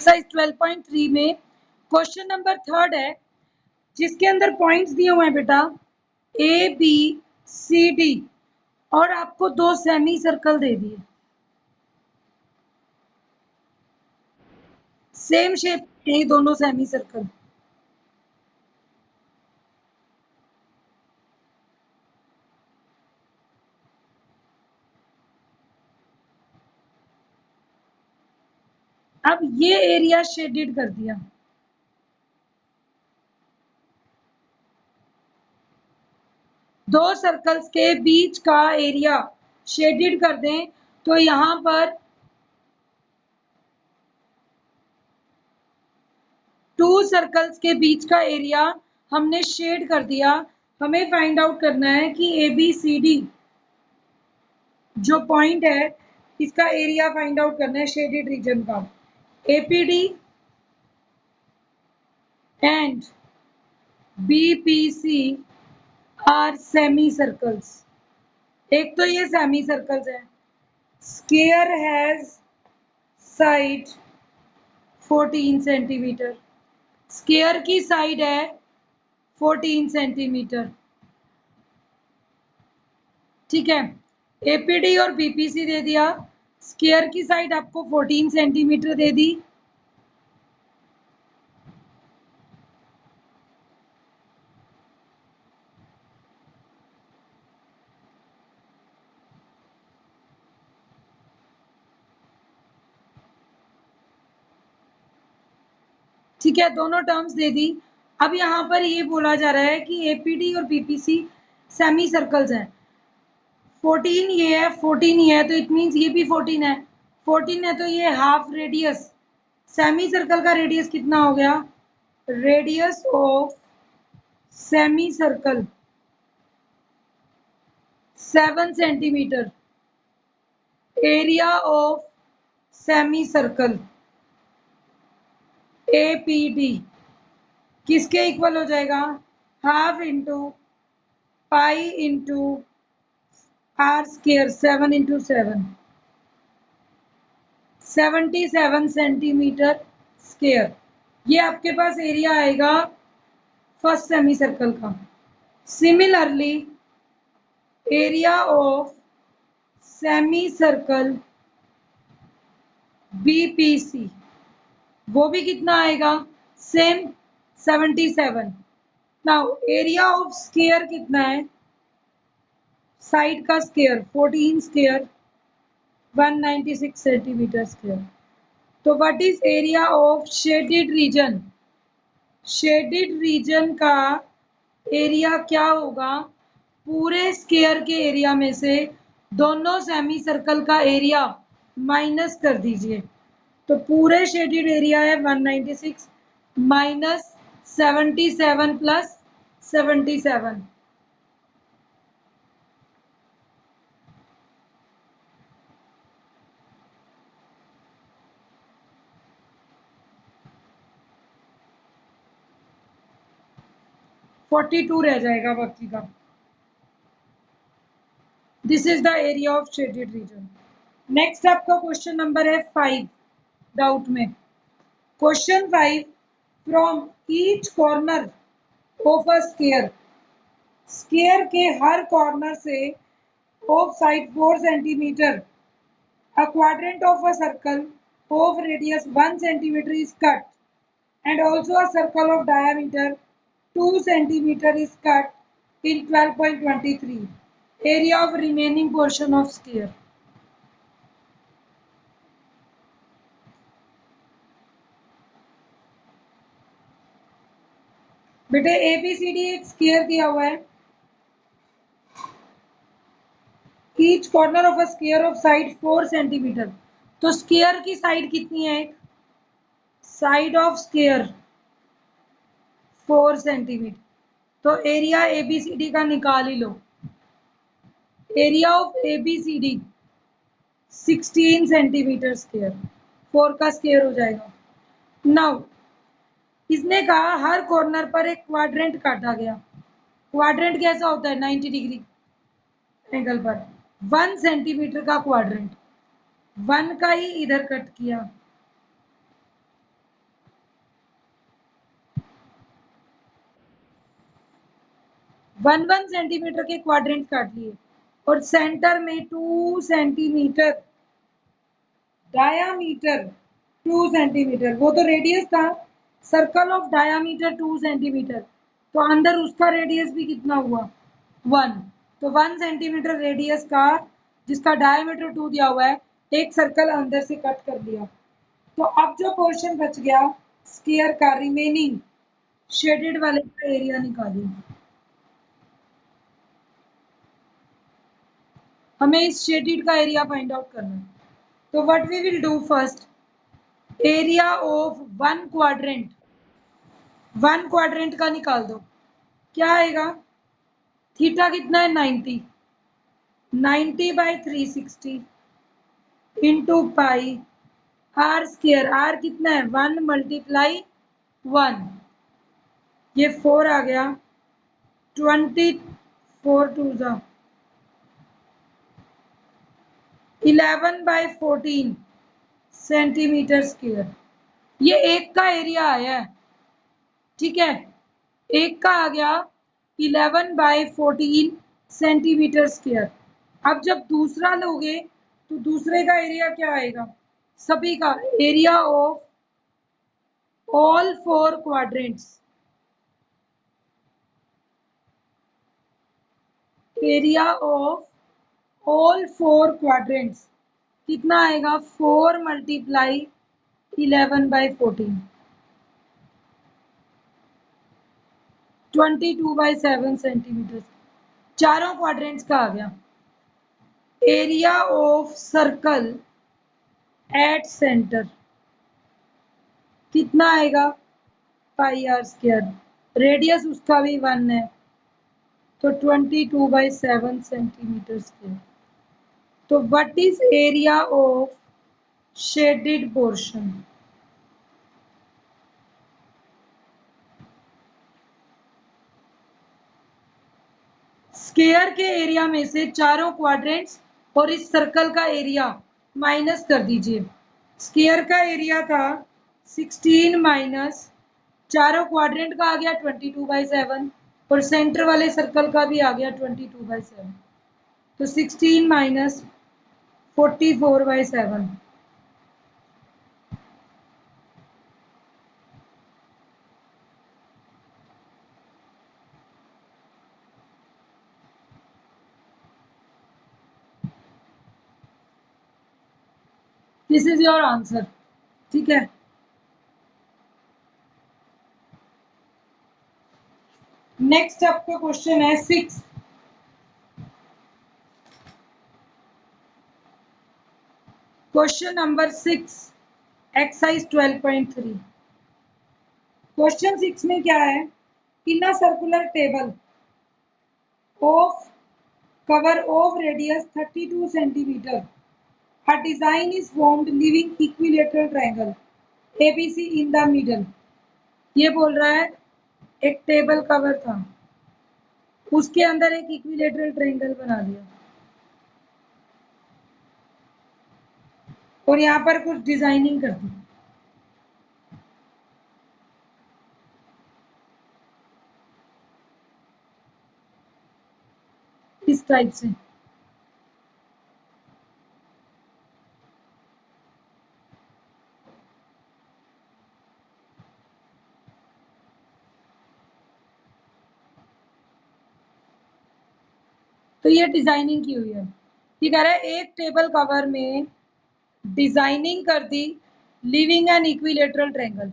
Exercise 12.3 में question number 3 है, जिसके अंदर पॉइंट्स दिए हुए हैं बेटा ए बी सी डी और आपको दो सेमी सर्कल दे दिए, सेम शेप के दोनों सेमी सर्कल। अब ये एरिया शेडेड कर दिया, दो सर्कल्स के बीच का एरिया शेडेड कर दें तो यहां पर टू सर्कल्स के बीच का एरिया हमने शेड कर दिया। हमें फाइंड आउट करना है कि ए बी सी डी जो पॉइंट है इसका एरिया फाइंड आउट करना है शेडेड रीजन का। APD and BPC are semi circles. एक तो ये सेमी सर्कल्स है। Square has side 14 centimetre, square की साइड है 14 सेंटीमीटर, ठीक है। एपीडी और बीपीसी दे दिया, स्क्वायर की साइड आपको 14 सेंटीमीटर दे दी, ठीक है, दोनों टर्म्स दे दी। अब यहाँ पर ये बोला जा रहा है कि एपीडी और बीपीसी सेमी सर्कल्स हैं। 14 ये है, 14 ये है, तो इट मीन्स ये भी 14 है। 14 है तो ये हाफ रेडियस, सेमी सर्कल का रेडियस कितना हो गया? Radius of semi circle 7 centimetre, area of semi circle APD किसके इक्वल हो जाएगा? Half into pi into are square, 7 into 7, 77 centimetre square. ये आपके पास एरिया आएगा फर्स्ट सेमी सर्कल का। Similarly area of semi circle BPC वो भी कितना आएगा? Same 77। Now area of square कितना है? साइड का स्क्वायर 14 स्क्वायर 196 सेंटीमीटर स्क्वायर। तो what is area of shaded reason? Shaded region का एरिया क्या होगा? पूरे स्क्वायर के एरिया में से दोनों सेमी सर्कल का एरिया माइनस कर दीजिए। तो पूरे शेडेड एरिया है 196 माइनस 77 प्लस 77, फोर्टी टू रह जाएगा बाकी का। This is the area of shaded reason. Next आपका क्वेश्चन नंबर है 5 डाउट में। Question 5, from each corner of a square, square के हर कॉर्नर से of side 4 centimetre, a quadrant of a circle of radius 1 centimeter is cut, and also a circle of diameter 2 centimeter is cut in 12.23. Area of remaining portion of square. बेटे ABCD एक square दिया हुआ है। Each corner of a square of side 4 centimetre, तो square की side कितनी है? एक साइड ऑफ स्क्वायर 4 सेंटीमीटर, तो एरिया ABCD का निकाल ही लो। Area of ABCD 16 centimetre square, 4 का स्क्वायर हो जाएगा। नाउ इसने कहा हर कॉर्नर पर एक क्वाड्रेंट काटा गया। क्वाड्रेंट कैसा होता है? 90 डिग्री एंगल पर 1 सेंटीमीटर का क्वाड्रेंट, 1 का ही इधर कट किया, 1 सेंटीमीटर के क्वाड्रेंट काट लिए और सेंटर में 2 सेंटीमीटर डायामीटर 2 सेंटीमीटर, वो तो रेडियस था। सर्कल ऑफ डायामीटर 2 सेंटीमीटर, तो अंदर उसका रेडियस भी कितना हुआ 1। तो 1 सेंटीमीटर रेडियस का जिसका डायामीटर 2 दिया हुआ है, एक सर्कल अंदर से कट कर दिया। तो अब जो पोर्शन बच गया स्फीयर का, रिमेनिंग शेडेड वाले का एरिया निकालिए। हमें इस शेडेड का एरिया फाइंड आउट करना है। तो what we will do first, area of one quadrant का निकाल दो। क्या आएगा, थीटा कितना है 90, 90/360 into pi r square. R कितना है 1 × 1, ये 4 आ गया, 24 2 11/14 सेंटीमीटर स्क्वायर। ये एक का एरिया आया है, ठीक है, एक का आ गया 11/14 सेंटीमीटर स्क्वायर। अब जब दूसरा लोगे तो दूसरे का एरिया क्या आएगा, सभी का area of all 4 quadrants, area of all 4 quadrants कितना आएगा, 4 × 11/14 22/7 सेंटीमीटर। चारों क्वाड्रेंट्स का आ गया। Area of circle at centre कितना आएगा, पाई आर स्क्वायर, रेडियस उसका भी 1 है, तो 22/7 सेंटीमीटर स्क्वायर। तो what is area of shaded portion, square के एरिया में से चारों क्वाड्रेंट्स और इस सर्कल का एरिया माइनस कर दीजिए। स्क्वायर का एरिया था 16 माइनस चारों क्वाड्रेंट का आ गया 22/7 और सेंटर वाले सर्कल का भी आ गया 22/7, तो 16 minus 44/7। This is your answer, ठीक है। नेक्स्ट आपका क्वेश्चन है 6। Question number 6, exercise 12.3। क्वेश्चन 6 में क्या है, in a circular table of cover of radius 32 centimeter a design is formed leaving equilateral triangle ABC in the middle। ये बोल रहा है एक टेबल कवर था, उसके अंदर एक इक्विलेटरल ट्रायंगल बना दिया और यहाँ पर कुछ डिजाइनिंग कर दी इस टाइप से। तो ये डिजाइनिंग की हुई है। ये कह रहा है एक टेबल कवर में डिजाइनिंग कर दी living an equilateral triangle.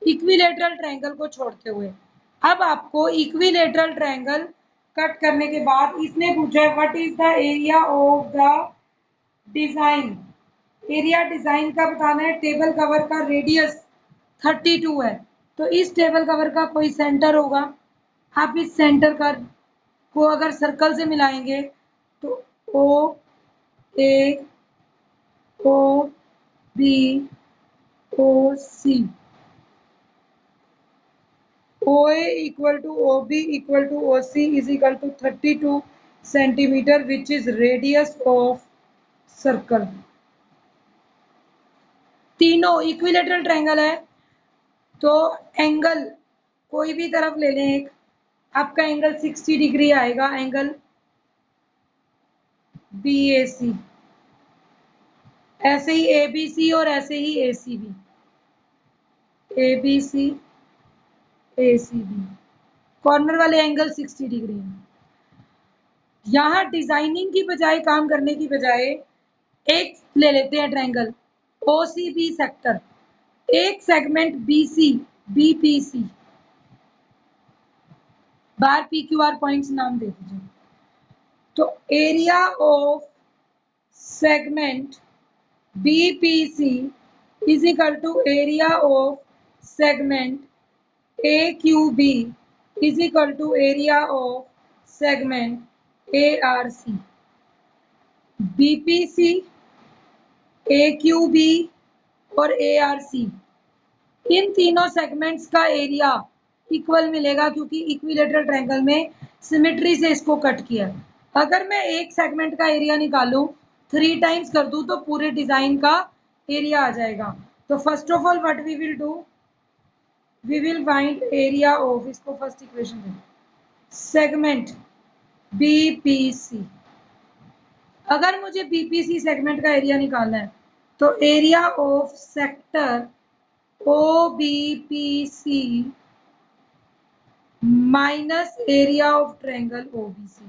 Equilateral triangle को छोड़ते हुए अब आपको इक्विलेटरल ट्रायंगल कट करने के बाद इसने पूछा है what is the area of the design. Area design का बताना है। टेबल कवर का रेडियस 32 है, तो इस टेबल कवर का कोई सेंटर होगा। आप इस सेंटर का को अगर सर्कल से मिलाएंगे तो O A O B O C, OA equal to OB equal to OC is equal to 32 centimeter, which is radius of circle। तीनों इक्विलेटरल ट्रायंगल है तो एंगल कोई भी तरफ ले लें एक, आपका एंगल 60 डिग्री आएगा, एंगल BAC। ऐसे ही ABC और ऐसे ही ACB, ABC ACB, कॉर्नर वाले एंगल 60 डिग्री है। यहाँ डिजाइनिंग की बजाय, काम करने की बजाय एक ले लेते हैं ट्रायंगल OCB सेक्टर, एक सेगमेंट BC BPC, बार PQR पॉइंट्स नाम दे दीजिए। तो area of segment BPC is equal to area of segment AQB is equal to area of segment ARC। BPC, AQB और ARC, इन तीनों सेगमेंट्स का एरिया इक्वल मिलेगा, क्योंकि इक्विलेटरल ट्रायंगल में सिमेट्री से इसको कट किया। अगर मैं एक सेगमेंट का एरिया निकालूं, 3 टाइम्स कर दूं, तो पूरे डिजाइन का एरिया आ जाएगा। तो first of all what we will do, we will find area of, इसको फर्स्ट इक्वेशन दें, सेगमेंट BPC। अगर मुझे BPC सेगमेंट का एरिया निकालना है, तो area of sector OBPC minus area of triangle OBC,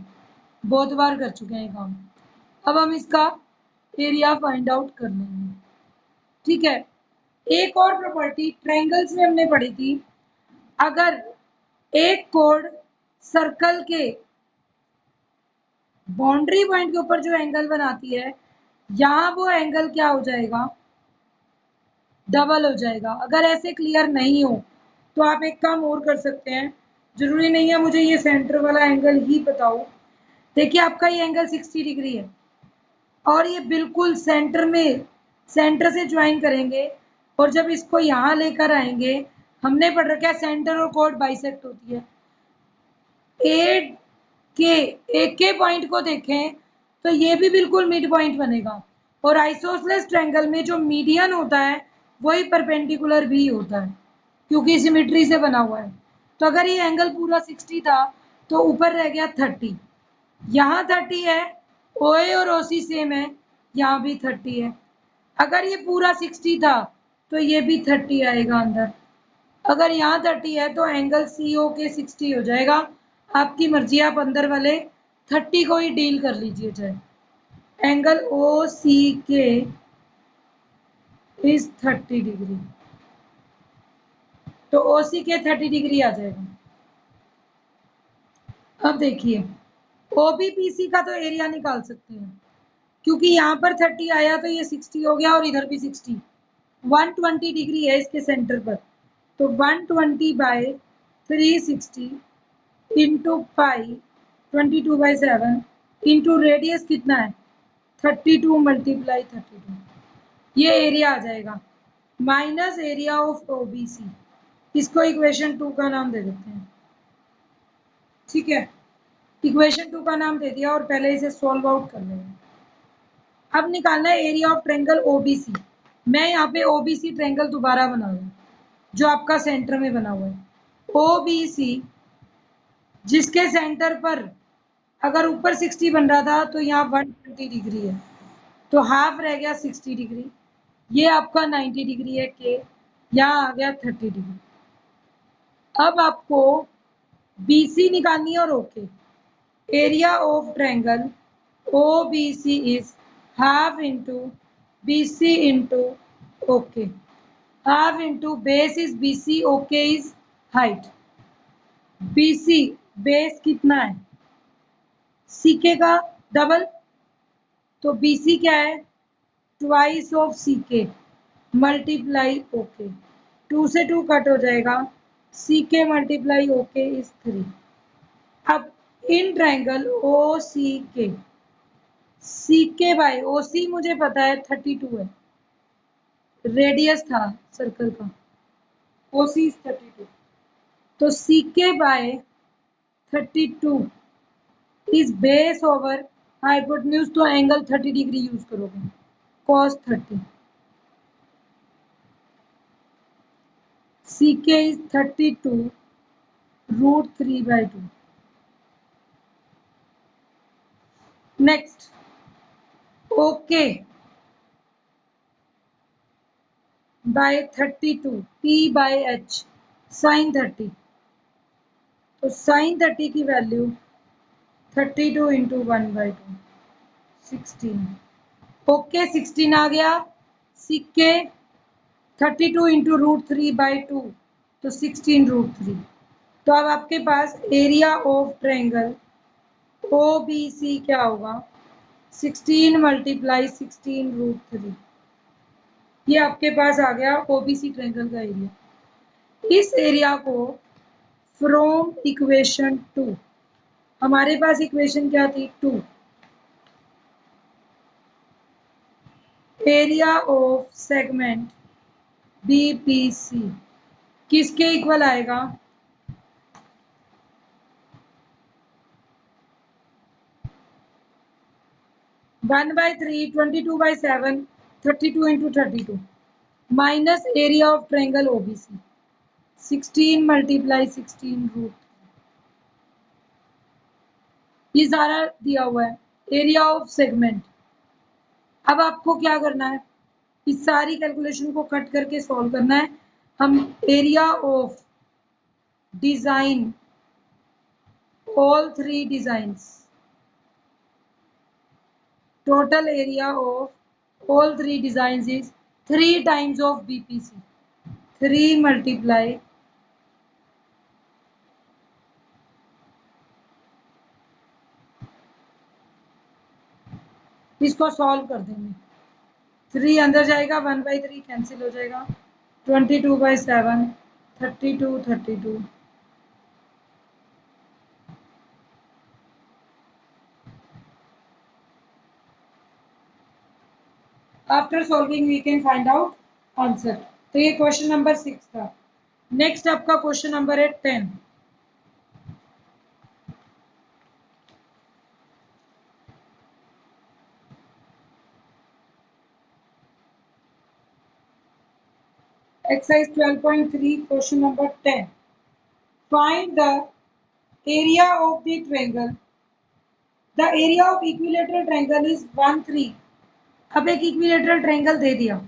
बहुत बार कर चुके हैं काम। अब हम इसका एरिया फाइंड आउट कर लेंगे। ठीक है, एक और प्रॉपर्टी ट्रायंगल्स में हमने पढ़ी थी, अगर एक कोड सर्कल के बाउंड्री पॉइंट के ऊपर जो एंगल बनाती है, यहां वो एंगल क्या हो जाएगा, डबल हो जाएगा। अगर ऐसे क्लियर नहीं हो तो आप एक काम और कर सकते हैं, जरूरी नहीं है मुझे ये सेंटर वाला एंगल ही पता हो। देखिए आपका ये एंगल 60 डिग्री है और ये बिल्कुल सेंटर में, सेंटर से ज्वाइन करेंगे, और जब इसको यहाँ लेकर आएंगे, हमने पढ़ रखा है सेंटर और कोड बाइसेक्ट होती है। एक के पॉइंट को देखें तो ये भी बिल्कुल मिड पॉइंट बनेगा, और आइसोसेलेस ट्रायंगल में जो मीडियन होता है वही परपेंडिकुलर भी होता है, क्योंकि सिमेट्री से बना हुआ है। तो अगर ये एंगल पूरा 60 था तो ऊपर रह गया 30, यहाँ 30 है, OA और OC सेम है, यहाँ भी 30 है। अगर ये पूरा 60 था तो ये भी 30 आएगा अंदर। अगर यहाँ 30 है तो एंगल CO के 60 हो जाएगा। आपकी मर्जी, आप अंदर वाले 30 को ही डील कर लीजिए चाहे। एंगल OCK इज 30 डिग्री, तो OCK 30 डिग्री आ जाएगा। अब देखिए OBPC का तो एरिया निकाल सकते हैं, क्योंकि यहाँ पर 30 आया तो ये 60 हो गया, और इधर भी 60, 120 डिग्री है इसके सेंटर पर। तो 120 by 360 into pi 22/7 into radius कितना है 32 मल्टीप्लाई 32, ये एरिया आ जाएगा, माइनस एरिया ऑफ OBC। इसको इक्वेशन 2 का नाम दे देते हैं। ठीक है, इक्वेशन 2 का नाम दे दिया और पहले इसे सॉल्व आउट कर लेंगे। अब निकालना है एरिया ऑफ ट्रायंगल OBC। मैं यहाँ पे OBC ट्रायंगल दोबारा बना रहा हूँ, जो आपका सेंटर में बना हुआ है। OBC जिसके सेंटर पर अगर ऊपर 60 बन रहा था तो यहाँ 120 डिग्री है, तो हाफ रह गया 60 डिग्री, ये आपका 90 डिग्री है के, यहाँ आ गया 30 डिग्री। अब आपको BC निकालनी है और OK। Area of triangle OBC is half into BC into OK, half into base is BC, OK is height. BC base कितना है CK का डबल, तो BC क्या है twice of CK multiply OK, 2 से 2 कट हो जाएगा, CK मल्टीप्लाई OK इज 3। अब in triangle OCK, CK by OC मुझे पता है 32 है, रेडियस था सर्कल का, OC इज 32, तो CK by 32 is base over hypotenuse, तो एंगल 30 डिग्री यूज करोगे, cos 30। CK is 32 √3/2. Next, okay by 32 P/H sin 30. तो sin 30 की वैल्यू 32 इंटू 1/2 16. ओके 16 आ गया. सीख के 32 इंटू √3/2 तो 16√3. तो अब आपके पास एरिया ऑफ ट्रायंगल OBC क्या होगा? 16 × 16√3. ये आपके पास आ गया OBC ट्रायंगल का एरिया. इस एरिया को फ्रॉम इक्वेशन 2, हमारे पास इक्वेशन क्या थी? 2. एरिया ऑफ सेगमेंट BPC किसके इक्वल आएगा? 1/3 22/7 32 into 32 minus area of triangle OBC 16 × 16√3. ये सारा दिया हुआ है. Area of segment. अब आपको क्या करना है? इस सारी कैलकुलेशन को कट करके सॉल्व करना है. हम area of design all 3 designs, total area of all 3 designs is 3 times of BPC. 3 multiply इसको सॉल्व कर देंगे. 3 अंदर जाएगा, 1/3 कैंसिल हो जाएगा. 22/7 32 after solving we can find out answer. तो ये क्वेश्चन नंबर 6 था. नेक्स्ट आपका क्वेश्चन नंबर है 10. Exercise 12.3, question number 10. Find the area of the triangle. The area of equilateral triangle is 1/3. अब एक इक्विलेटरल ट्रायंगल दे दिया,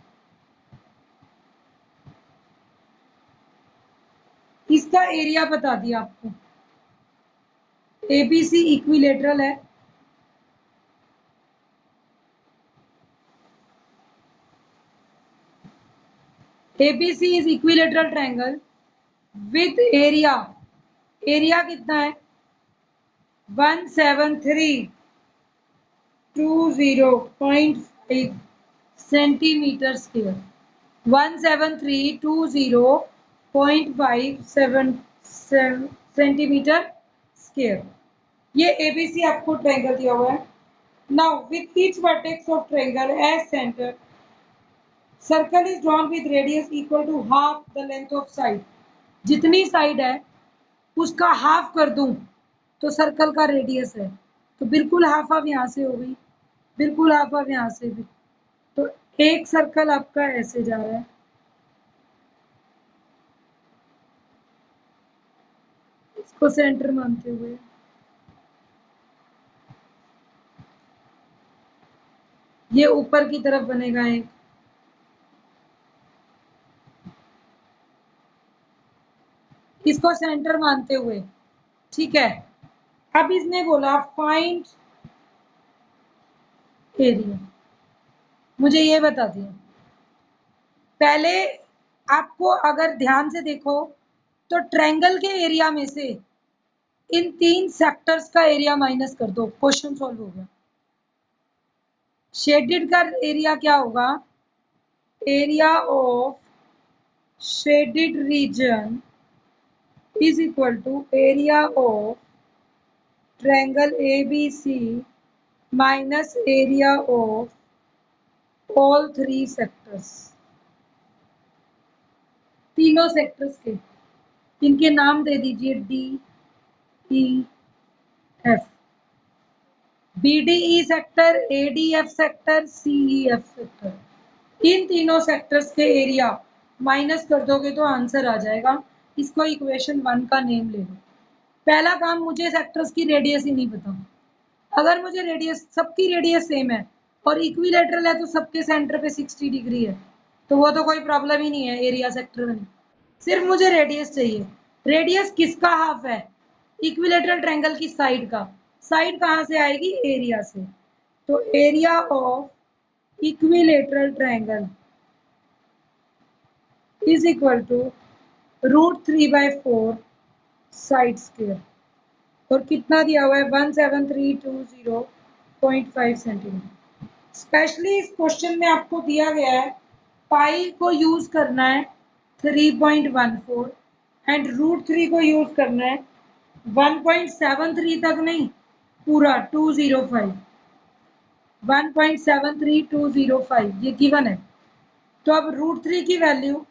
इसका एरिया बता दिया आपको. ABC इक्विलेटरल है. ABC is equilateral triangle with area. Area कितना है? 17320.5 सेंटीमीटर स्क्वायर. 17320.5 centimetre square. ये ABC आपको ट्रायंगल दिया हुआ है. Now with each vertex of triangle as centre, circle is drawn with radius equal to half the length of side. जितनी side है उसका हाफ कर दूं तो सर्कल का रेडियस है. तो बिल्कुल हाफ ऑफ यहाँ से हो गई, बिल्कुल हाफ ऑफ यहाँ से भी. तो एक सर्कल आपका ऐसे जा रहा है, इसको सेंटर मानते हुए. ये ऊपर की तरफ बनेगा एक, इसको सेंटर मानते हुए. ठीक है. अब इसने बोला फाइंड एरिया. मुझे ये बता दिया. पहले आपको अगर ध्यान से देखो तो ट्रायंगल के एरिया में से इन 3 सेक्टर्स का एरिया माइनस कर दो, क्वेश्चन सॉल्व हो गया. शेडेड का एरिया क्या होगा? Area of shaded reason is equal to area of triangle ABC minus area of all 3 sectors. तीनों सेक्टर्स के इनके नाम दे दीजिए DEF. BDE sector, ADF sector, CEF sector. इन तीनों सेक्टर्स के एरिया माइनस कर दोगे तो आंसर आ जाएगा. इसको इक्वेशन 1 का नेम ले लो. पहला काम, मुझे सेक्टर्स की रेडियस ही नहीं पता। अगर मुझे रेडियस, सबकी रेडियस सेम है और इक्विलेटरल है तो सबके सेंटर पे 60 डिग्री है, तो वो तो कोई प्रॉब्लम ही नहीं है एरिया सेक्टर में। सिर्फ मुझे रेडियस चाहिए। रेडियस किसका हाफ है? इक्विलेटरल ट्रायंगल की साइड का। साइड कहाँ से आएगी? एरिया से। तो area of equilateral triangle is equal to √3/4 side square. और कितना दिया हुआ है? 17320.5 सेंटीमीटर। स्पेशली इस क्वेश्चन में आपको दिया गया है पाई को यूज करना है 3.14 एंड √3 को यूज करना है 1.73 तक नहीं, पूरा 205, 1.73205 ये गिवन है। तो अब √3 की वैल्यू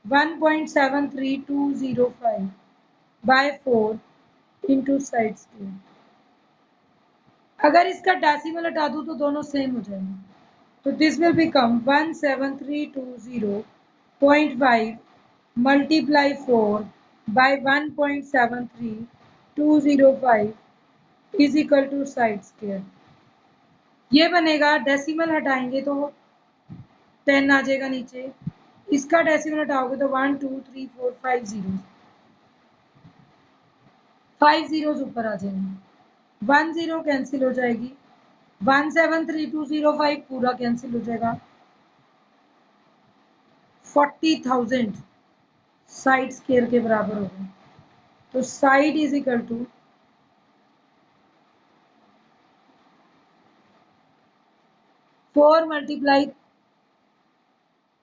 1.73205/4 इंटू साइड स्क्वायर। अगर इसका डेसिमल हटा दूं तो दोनों सेम हो जाएंगे। तो this will become 17320.5 multiply 4 by 1.73205 is equal to side square. ये बनेगा, डेसिमल हटाएंगे तो 10 आ जाएगा नीचे, इसका डेसिमल हटाओगे तो 1 2 3 4 5 जीरो, 5 जीरोस ऊपर आ जाएंगे, 1 जीरो कैंसिल हो जाएगी, 1732005 पूरा कैंसिल हो जाएगा, 40,000 साइड स्क्वायर के बराबर होगा। तो side is equal to 4 multiply,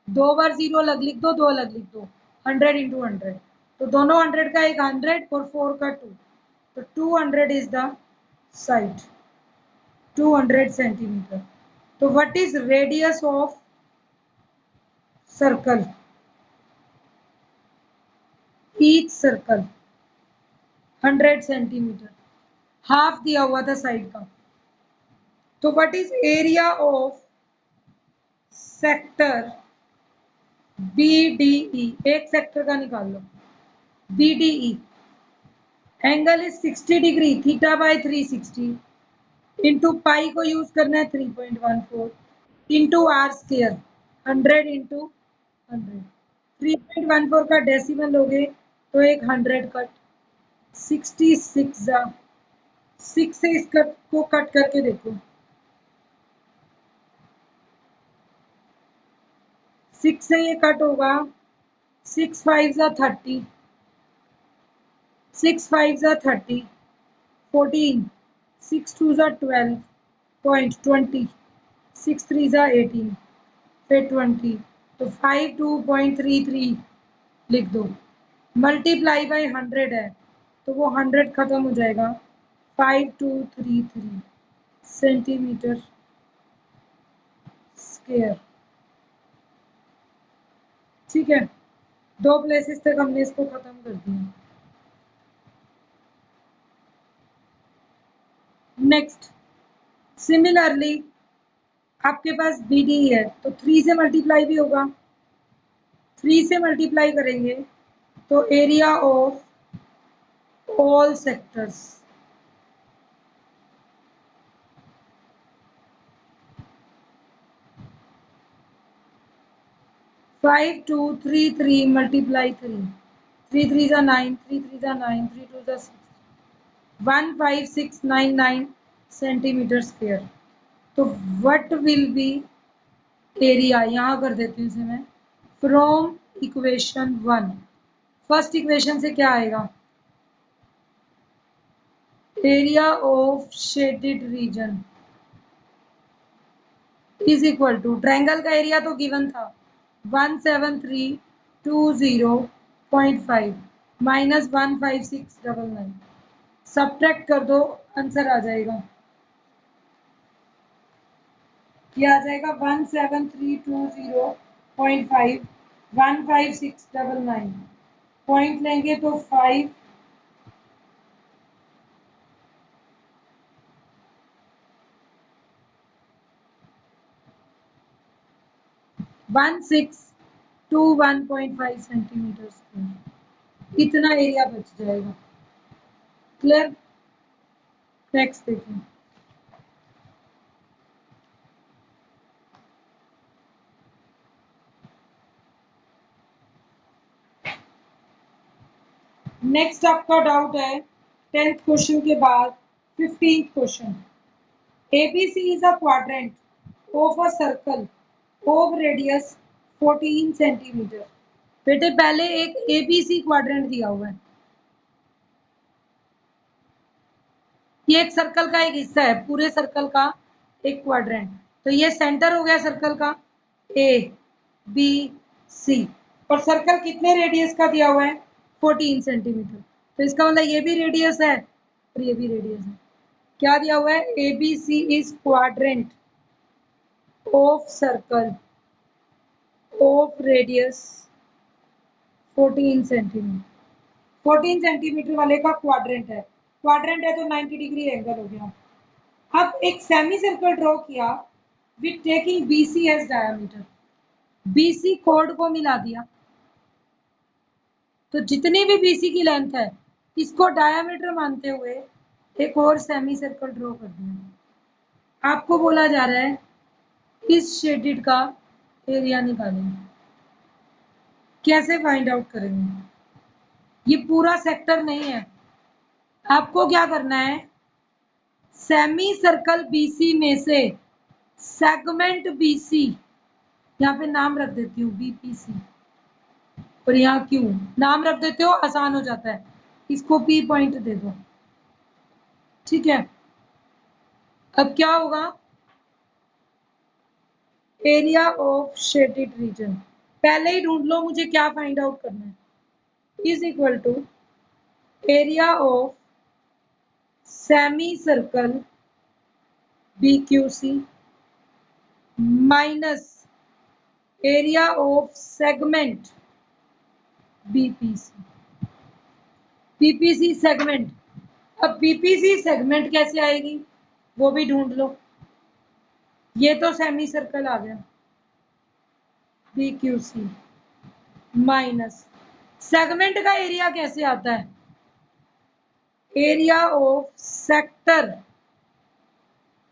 2 बार 0 अलग लिख दो, 2 अलग लिख दो, 100 इंटू 100, तो दोनों 100 का एक 100 और 4 का 2, तो 200 इज द साइड, 200 सेंटीमीटर। तो what is radius of circle? Each circle 100 centimetre, half दिया हुआ था साइड का। तो what is area of sector BDE? एक सेक्टर का निकाल लो। BDE angle is 60 degree, theta by 360 into पाई को यूज करना है 3.14 इंटू आर स्क्र 100 इंटू 100। 3.14 का डेसिमल लोगे तो एक 100 कट, 66 जा 6 से इस कट को कट करके देखो, 6 से ये कट होगा, 6 5 जा 30, 6 5 जा 30, 14, 6 2 जा 12.20, 6 3 जा 18, फिर 20, तो 52.33 लिख दो। मल्टीप्लाई बाय 100 है तो वो 100 खत्म हो जाएगा, 5233 सेंटीमीटर स्क्वायर। ठीक है, 2 प्लेसेस तक हमने इसको खत्म कर दिया। नेक्स्ट, सिमिलरली आपके पास BD है तो 3 से मल्टीप्लाई भी होगा, 3 से मल्टीप्लाई करेंगे तो area of all sectors five two three three multiply 3, 3 3 जा 9, 3 3 जा 9, 3 2 जा 6, 15699 सेंटीमीटर स्क्वायर। तो व्हाट विल बी एरिया, यहाँ कर देती हूँ इसे मैं, फ्रॉम इक्वेशन 1। फर्स्ट इक्वेशन से क्या आएगा? Area of shaded region is equal to, triangle का एरिया तो गिवन था 17320.5 माइनस 15699, सब्ट्रैक्ट कर दो, आंसर आ जाएगा। क्या आ जाएगा? 17320.5 15699, पॉइंट लेंगे तो 5 1621.5 सेंटीमीटर स्क्वायर, इतना एरिया बच जाएगा। क्लियर। नेक्स्ट देखिए, नेक्स्ट आपका डाउट है 10th क्वेश्चन के बाद 15th question. ABC is a quadrant of a circle of radius 14 centimetre. बेटे पहले एक ABC क्वाड्रेंट दिया हुआ है, ये एक सर्कल का एक हिस्सा है, पूरे सर्कल का एक क्वाड्रेंट। तो ये सेंटर हो गया सर्कल का ABC, और सर्कल कितने रेडियस का दिया हुआ है 14 सेंटीमीटर। तो इसका मतलब ये भी रेडियस है और ये भी रेडियस है। क्या दिया हुआ है, ABC is quadrant of circle of radius 14 centimetre. 14 centimetre वाले का क्वाड्रेंट है, क्वाड्रेंट है तो 90 डिग्री एंगल हो गया। अब एक सेमी सर्कल ड्रॉ किया with taking BC as diameter. BC कोड को मिला दिया, तो जितनी भी BC की लेंथ है इसको डायमीटर मानते हुए एक और सेमी सर्कल ड्रॉ कर दिया। आपको बोला जा रहा है इस शेडेड का एरिया निकालेंगे। कैसे फाइंड आउट करेंगे, ये पूरा सेक्टर नहीं है। आपको क्या करना है, सेमी सर्कल BC में से सेगमेंट BC, यहाँ पे नाम रख देती हूँ BPC, और यहाँ Q नाम रख देते हो, आसान हो जाता है। इसको P पॉइंट दे दो, ठीक है। अब क्या होगा, एरिया ऑफ शेडेड रीजन पहले ही ढूंढ लो, मुझे क्या फाइंड आउट करना है, is equal to area of semi circle BQC minus area of segment BPC। BPC segment, अब BPC सेगमेंट कैसे आएगी वो भी ढूंढ लो। ये तो सेमी सर्कल आ गया BQC माइनस सेगमेंट का एरिया कैसे आता है, एरिया ऑफ सेक्टर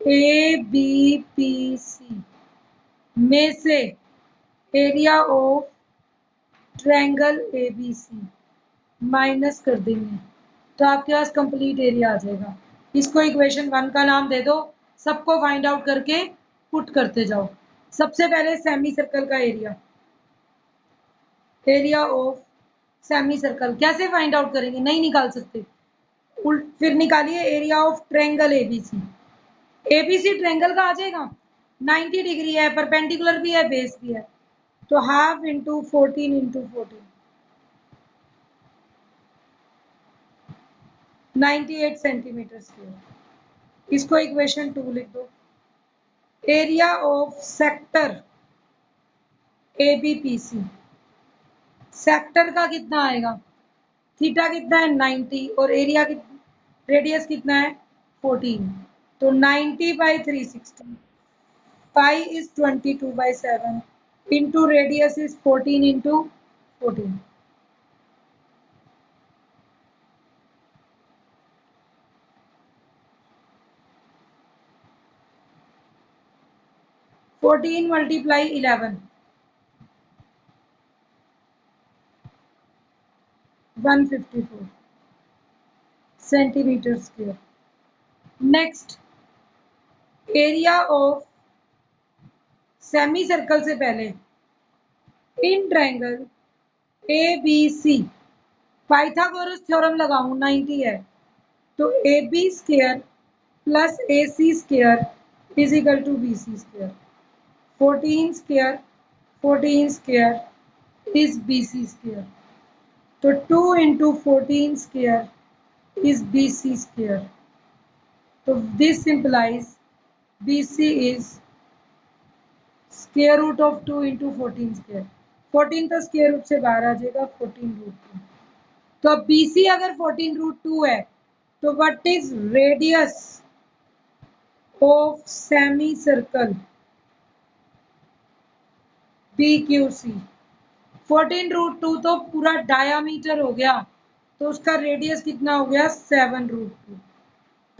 ABPC में से area of triangle ABC minus कर देंगे, तो आपके पास कंप्लीट एरिया आ जाएगा। इसको इक्वेशन 1 का नाम दे दो, सबको फाइंड आउट करके पुट करते जाओ। सबसे पहले सेमी सर्कल का area, area of semi circle कैसे फाइंड आउट करेंगे, नहीं निकाल सकते, फिर निकालिए area of triangle ABC। ABC triangle का आ जाएगा, 90 डिग्री है, परपेंडिकुलर भी है, बेस भी है, तो half into 14 into 14 98 centimetre square. इसको इक्वेशन 2 लिख दो। Area of sector ABPC, sector का कितना आएगा, थीटा कितना है 90 और एरिया रेडियस कितना है 14, तो 90 by 360, pi is 22/7 into radius is 14 into 14। 14 multiply 11 154 centimeter square. Next area of semi circle से पहले in triangle ABC, Pythagoras theorem लगाऊं 90 है, तो AB square plus AC square is equal to BC square. 14 square 14 square is BC square, तो 2 into 14 square is BC square. तो this implies BC is square root of 2 into 14 square. 14 तो square root से बाहर आ जाएगा, 14 root 2। तो अब BC अगर 14 root 2 है, तो what is radius of semi circle BQC। 14 root 2 तो पूरा डायामीटर हो गया, तो उसका रेडियस कितना हो गया 7√2।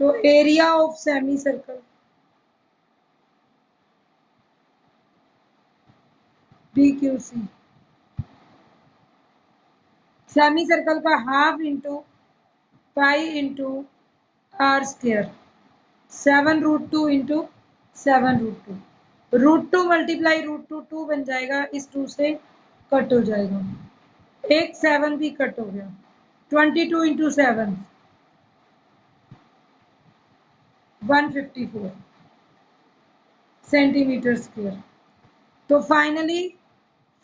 तो area of semi circle BQC, semi circle का half into pi into are square, 7√2 into 7√2, √2 multiply √2 2 बन जाएगा, इस 2 से कट हो जाएगा, एक 7 भी कट हो गया, 22 इंटू 7 154 सेंटीमीटर स्क्वायर। तो finally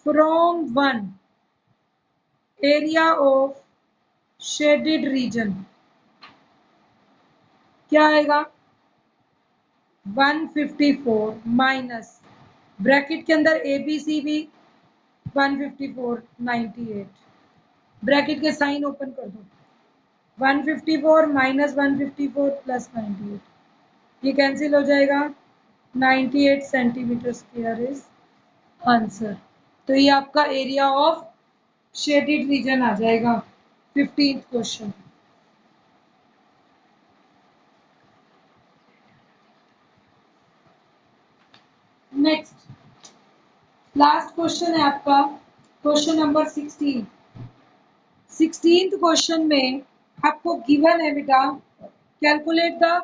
from 1 area of shaded reason क्या आएगा 154 माइनस ब्रैकेट के अंदर ABC भी 154 98, ब्रैकेट के साइन ओपन कर दो, 154 माइनस 154 प्लस 98, ये कैंसिल हो जाएगा, 98 सेंटीमीटर स्क्वायर इज आंसर। तो ये आपका एरिया ऑफ शेडेड रीजन आ जाएगा। 15th question. Next last question है आपका क्वेश्चन नंबर 16। 16th क्वेश्चन में आपको गिवन है बेटा कैलकुलेट द